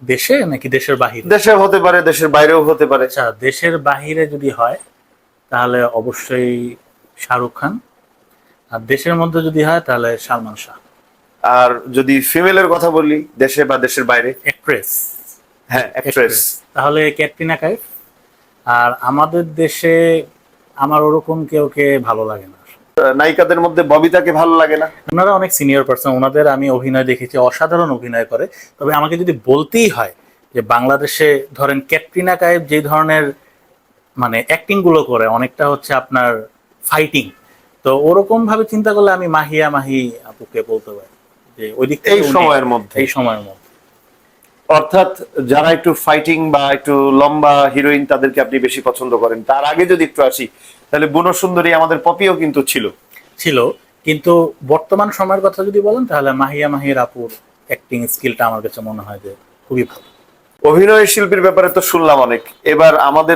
দেশে নাকি দেশের বাহিরে? দেশে হতে পারে, দেশের বাইরেও হতে পারে। আচ্ছা, দেশের বাহিরে যদি হয় তাহলে অবশ্যই শাহরুখ খান, আর দেশের মধ্যে যদি হয় তাহলে সালমান শাহ। আর যদি ফিমেলের কথা বলি, দেশে বা দেশের বাইরে? অ্যাক্ট্রেস। হ্যাঁ, অ্যাক্ট্রেস। তাহলে ক্যাটরিনা কাইফ। আর আমাদের দেশে আমার ওরকম কেউকে ভালো লাগে না। নায়িকাদের মধ্যে ববিতাকে ভালো লাগে না? ওনারা অনেক সিনিয়র পার্সন, ওনাদের আমি অভিনয় দেখেছি, অসাধারণ অভিনয় করে। তবে আমাকে যদি বলতেই হয় যে বাংলাদেশে ধরেন ক্যাটরিনা কাইফ যে ধরনের মানে অ্যাক্টিং গুলো করে অনেকটা হচ্ছে আপনার ফাইটিং, তো ওরকম ভাবে চিন্তা করলে আমি মাহিয়া মাহি আপুকে বলতে পারি যে ওই দিক থেকে এই সময়ের মধ্যে? এই সময়ের মধ্যে। অর্থাৎ যারা একটু ফাইটিং বা একটু লম্বা হিরোইন তাদেরকে আপনি বেশি পছন্দ করেন। তার আগে যদি একটু আসি, তাহলে বুনো সুন্দরী আমাদের পপিও কিন্তু ছিল। কিন্তু বর্তমান সময়ের কথা যদি বলেন তাহলে মাহিয়া মাহির আপুর অ্যাক্টিং স্কিলটা আমার কাছে মনে হয় যে খুবই ভালো। অভিনয় শিল্পীর ব্যাপারে তো শুনলাম অনেক। এবার আমাদের